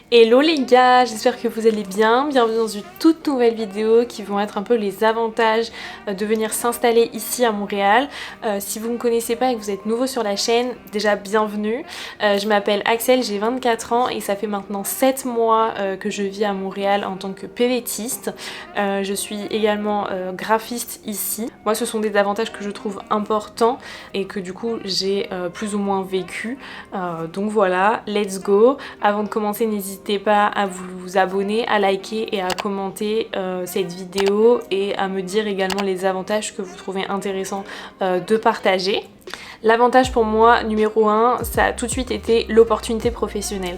Hello les gars, j'espère que vous allez bien. Bienvenue dans une toute nouvelle vidéo qui vont être un peu les avantages de venir s'installer ici à Montréal. Si vous ne me connaissez pas et que vous êtes nouveau sur la chaîne, déjà bienvenue. Je m'appelle Axel, j'ai 24 ans et ça fait maintenant 7 mois que je vis à Montréal en tant que PVTiste. Je suis également graphiste ici. Moi ce sont des avantages que je trouve importants et que du coup j'ai plus ou moins vécu. Donc voilà, let's go. Avant de commencer, n'hésitez pas à vous abonner, à liker et à commenter cette vidéo et à me dire également les avantages que vous trouvez intéressants de partager. L'avantage pour moi, numéro 1, ça a tout de suite été l'opportunité professionnelle.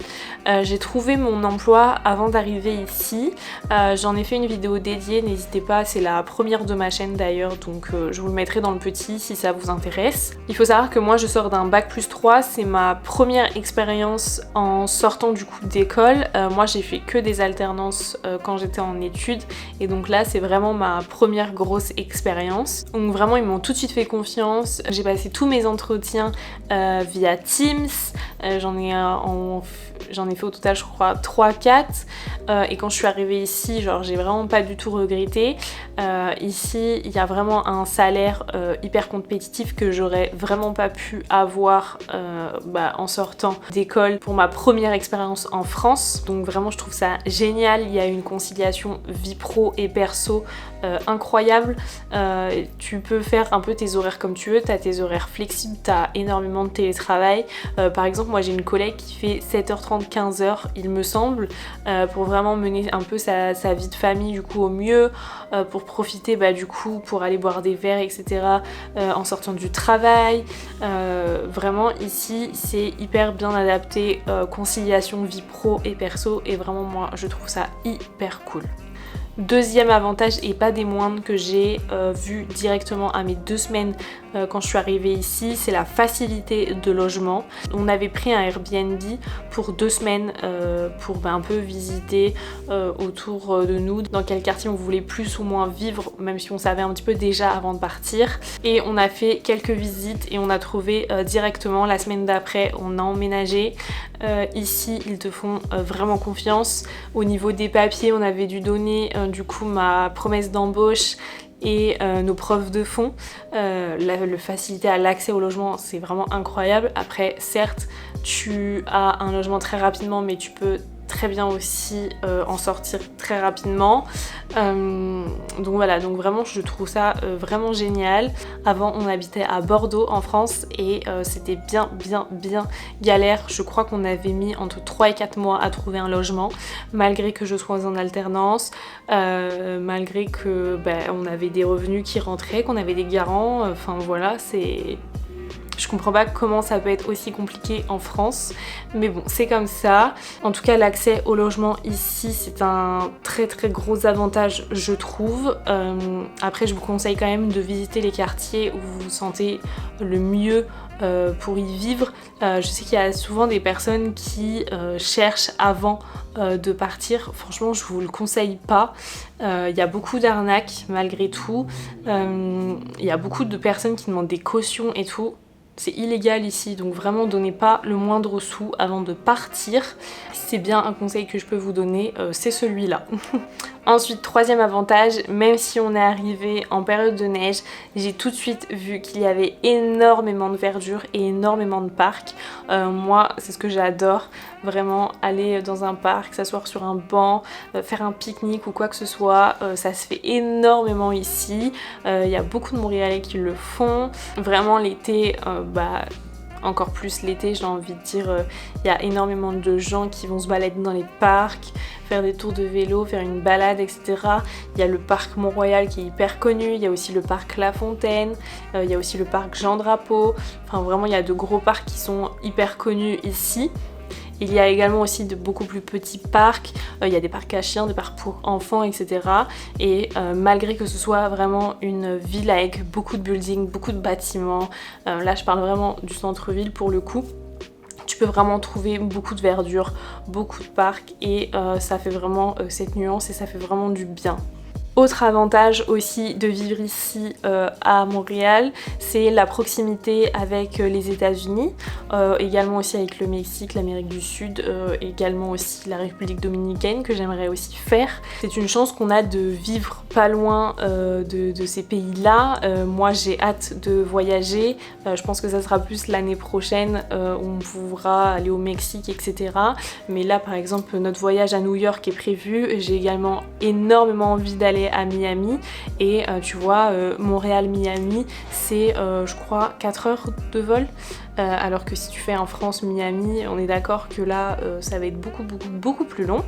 J'ai trouvé mon emploi avant d'arriver ici. J'en ai fait une vidéo dédiée, n'hésitez pas, c'est la première de ma chaîne d'ailleurs, donc je vous le mettrai dans le petit si ça vous intéresse. Il faut savoir que moi je sors d'un bac+3, c'est ma première expérience en sortant du coup d'école. Moi j'ai fait que des alternances quand j'étais en études et donc là c'est vraiment ma première grosse expérience. Donc vraiment ils m'ont tout de suite fait confiance. J'ai passé tous mes entretiens via Teams, j'en ai fait au total je crois 3-4 et quand je suis arrivée ici genre j'ai vraiment pas du tout regretté. Ici il y a vraiment un salaire hyper compétitif que j'aurais vraiment pas pu avoir en sortant d'école pour ma première expérience en France, donc vraiment je trouve ça génial. Il y a une conciliation vie pro et perso incroyable. Tu peux faire un peu tes horaires comme tu veux, tu as tes horaires flexibles, tu as énormément de télétravail. Par exemple moi j'ai une collègue qui fait 7h30 15h il me semble, pour vraiment mener un peu sa vie de famille du coup au mieux, pour profiter du coup pour aller boire des verres etc. En sortant du travail. Vraiment ici c'est hyper bien adapté, conciliation vie pro et perso, et vraiment moi je trouve ça hyper cool. Deuxième avantage et pas des moindres que j'ai vu directement à mes 2 semaines quand je suis arrivée ici, c'est la facilité de logement. On avait pris un Airbnb pour 2 semaines pour un peu visiter autour de nous, dans quel quartier on voulait plus ou moins vivre, même si on savait un petit peu déjà avant de partir. Et on a fait quelques visites et on a trouvé directement la semaine d'après, on a emménagé. Ici ils te font vraiment confiance. Au niveau des papiers on avait dû donner du coup ma promesse d'embauche et nos preuves de fonds. Le facilité à l'accès au logement c'est vraiment incroyable. Après certes tu as un logement très rapidement mais tu peux très bien aussi en sortir très rapidement. Donc voilà, donc vraiment je trouve ça vraiment génial. Avant on habitait à Bordeaux en France et c'était bien galère. Je crois qu'on avait mis entre 3 et 4 mois à trouver un logement, malgré que je sois en alternance, malgré que on avait des revenus qui rentraient, qu'on avait des garants, enfin voilà, je comprends pas comment ça peut être aussi compliqué en France, mais bon, c'est comme ça. En tout cas, l'accès au logement ici, c'est un très gros avantage, je trouve. Après, je vous conseille quand même de visiter les quartiers où vous vous sentez le mieux pour y vivre. Je sais qu'il y a souvent des personnes qui cherchent avant de partir. Franchement, je vous le conseille pas. Il y a beaucoup d'arnaques malgré tout. Il y a beaucoup de personnes qui demandent des cautions et tout. C'est illégal ici, donc vraiment donnez pas le moindre sou avant de partir. Si c'est bien un conseil que je peux vous donner, c'est celui-là. Ensuite, troisième avantage, même si on est arrivé en période de neige, j'ai tout de suite vu qu'il y avait énormément de verdure et énormément de parcs. Moi, c'est ce que j'adore, vraiment aller dans un parc, s'asseoir sur un banc, faire un pique-nique ou quoi que ce soit. Ça se fait énormément ici. Il y a beaucoup de Montréalais qui le font. Vraiment l'été, encore plus l'été, j'ai envie de dire, il y a énormément de gens qui vont se balader dans les parcs, faire des tours de vélo, faire une balade, etc. Il y a le parc Mont-Royal qui est hyper connu, il y a aussi le parc La Fontaine, il y a aussi le parc Jean Drapeau. Enfin vraiment, il y a de gros parcs qui sont hyper connus ici. Il y a également aussi de beaucoup plus petits parcs, il y a des parcs à chiens, des parcs pour enfants, etc. Et malgré que ce soit vraiment une ville avec beaucoup de buildings, beaucoup de bâtiments, là je parle vraiment du centre-ville pour le coup, tu peux vraiment trouver beaucoup de verdure, beaucoup de parcs et ça fait vraiment cette nuance et ça fait vraiment du bien. Autre avantage aussi de vivre ici à Montréal, c'est la proximité avec les États-Unis, également aussi avec le Mexique, l'Amérique du Sud, également aussi la République dominicaine que j'aimerais aussi faire. C'est une chance qu'on a de vivre pas loin de ces pays-là. Moi j'ai hâte de voyager, je pense que ça sera plus l'année prochaine où on pourra aller au Mexique, etc. Mais là par exemple notre voyage à New York est prévu, j'ai également énormément envie d'aller à Miami et tu vois Montréal-Miami c'est je crois 4 heures de vol alors que si tu fais en France-Miami on est d'accord que là ça va être beaucoup plus long,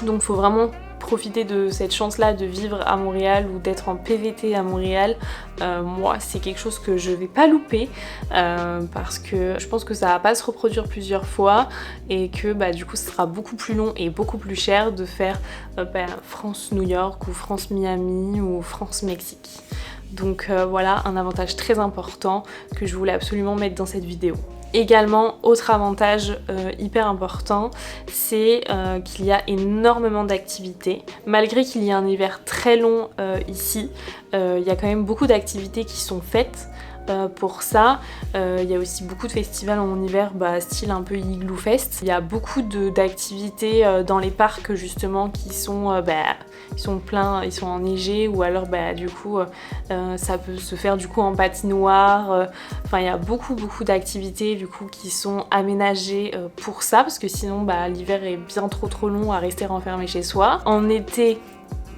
donc faut vraiment profiter de cette chance là de vivre à Montréal ou d'être en PVT à Montréal. Moi c'est quelque chose que je vais pas louper parce que je pense que ça va pas se reproduire plusieurs fois et que bah, du coup ce sera beaucoup plus long et beaucoup plus cher de faire France-New York ou France-Miami ou France-Mexique. Donc voilà un avantage très important que je voulais absolument mettre dans cette vidéo. Également, autre avantage hyper important, c'est qu'il y a énormément d'activités. Malgré qu'il y ait un hiver très long ici, il y a quand même beaucoup d'activités qui sont faites. Pour ça, il y a aussi beaucoup de festivals en hiver, style un peu Igloo Fest. Il y a beaucoup d'activités dans les parcs justement qui sont, ils sont pleins, ils sont enneigés ou alors du coup ça peut se faire du coup en patinoire. Enfin il y a beaucoup d'activités du coup qui sont aménagées pour ça parce que sinon l'hiver est bien trop long à rester renfermé chez soi. En été,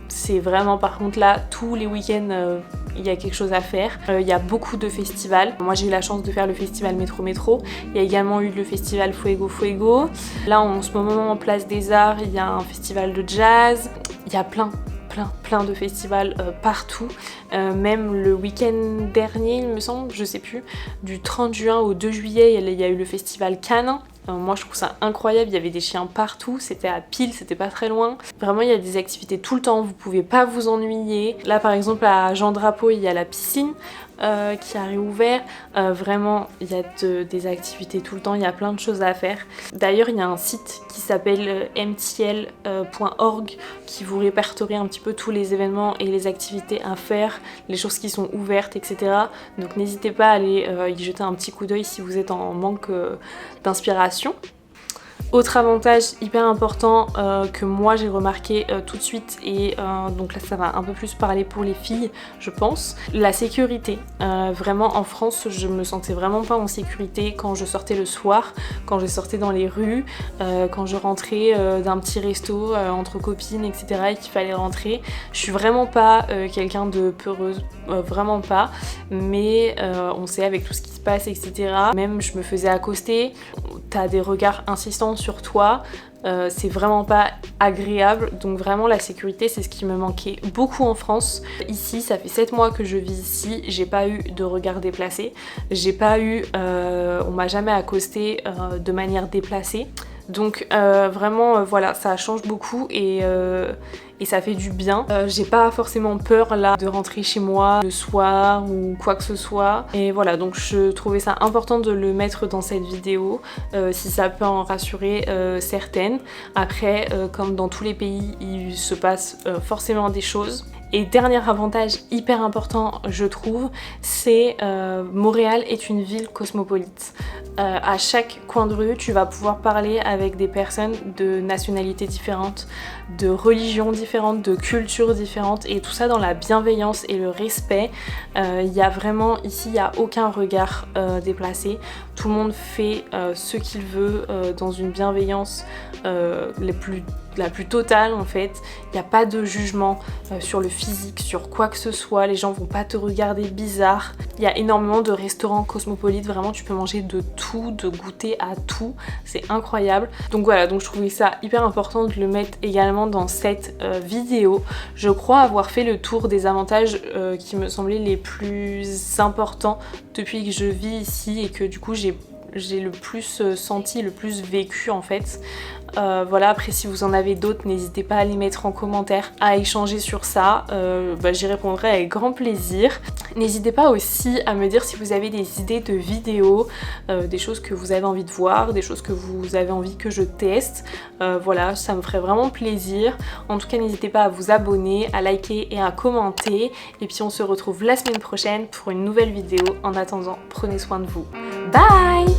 c'est vraiment par contre là tous les week-ends il y a quelque chose à faire. Il y a beaucoup de festivals. Moi j'ai eu la chance de faire le festival Métro. Il y a également eu le festival Fuego. Là en ce moment en Place des Arts il y a un festival de jazz. Il y a plein de festivals partout. Même le week-end dernier il me semble, je sais plus, du 30 juin au 2 juillet il y a eu le festival Cannes. Moi je trouve ça incroyable, il y avait des chiens partout, c'était à Peel, c'était pas très loin. Vraiment il y a des activités tout le temps, vous pouvez pas vous ennuyer. Là par exemple à Jean Drapeau il y a la piscine qui a réouvert. Vraiment il y a des activités tout le temps, il y a plein de choses à faire. D'ailleurs il y a un site qui s'appelle mtl.org qui vous répertorie un petit peu tous les événements et les activités à faire, les choses qui sont ouvertes, etc. Donc n'hésitez pas à aller y jeter un petit coup d'œil si vous êtes en manque d'inspiration. Autre avantage hyper important que moi j'ai remarqué tout de suite et donc là ça va un peu plus parler pour les filles je pense, la sécurité. Vraiment en France je me sentais vraiment pas en sécurité quand je sortais le soir, quand je sortais dans les rues, quand je rentrais d'un petit resto entre copines etc et qu'il fallait rentrer. Je suis vraiment pas quelqu'un de peureuse, vraiment pas, mais on sait avec tout ce qui se passe etc. Même je me faisais accoster, t'as des regards insistants sur toi, c'est vraiment pas agréable, donc vraiment la sécurité c'est ce qui me manquait beaucoup en France. Ici ça fait 7 mois que je vis ici, j'ai pas eu de regard déplacé, j'ai pas eu, on m'a jamais accosté de manière déplacée. Donc vraiment voilà ça change beaucoup et ça fait du bien. J'ai pas forcément peur là de rentrer chez moi le soir ou quoi que ce soit. Et voilà donc je trouvais ça important de le mettre dans cette vidéo si ça peut en rassurer certaines. Après comme dans tous les pays il se passe forcément des choses. Et dernier avantage hyper important je trouve, c'est Montréal est une ville cosmopolite. À chaque coin de rue tu vas pouvoir parler avec des personnes de nationalités différentes, de religions différentes, de cultures différentes et tout ça dans la bienveillance et le respect. Il y a vraiment ici il n'y a aucun regard déplacé, tout le monde fait ce qu'il veut dans une bienveillance la plus totale en fait. Il n'y a pas de jugement sur le physique, sur quoi que ce soit, les gens vont pas te regarder bizarre. Il y a énormément de restaurants cosmopolites, vraiment tu peux manger de tout, de goûter à tout, c'est incroyable. Donc voilà, donc je trouvais ça hyper important de le mettre également dans cette vidéo. Je crois avoir fait le tour des avantages qui me semblaient les plus importants depuis que je vis ici et que du coup j'ai le plus senti, le plus vécu en fait. Voilà, après si vous en avez d'autres, n'hésitez pas à les mettre en commentaire, à échanger sur ça, j'y répondrai avec grand plaisir. N'hésitez pas aussi à me dire si vous avez des idées de vidéos, des choses que vous avez envie de voir, des choses que vous avez envie que je teste. Voilà, ça me ferait vraiment plaisir. En tout cas, n'hésitez pas à vous abonner, à liker et à commenter. Et puis on se retrouve la semaine prochaine pour une nouvelle vidéo. En attendant, prenez soin de vous. Bye!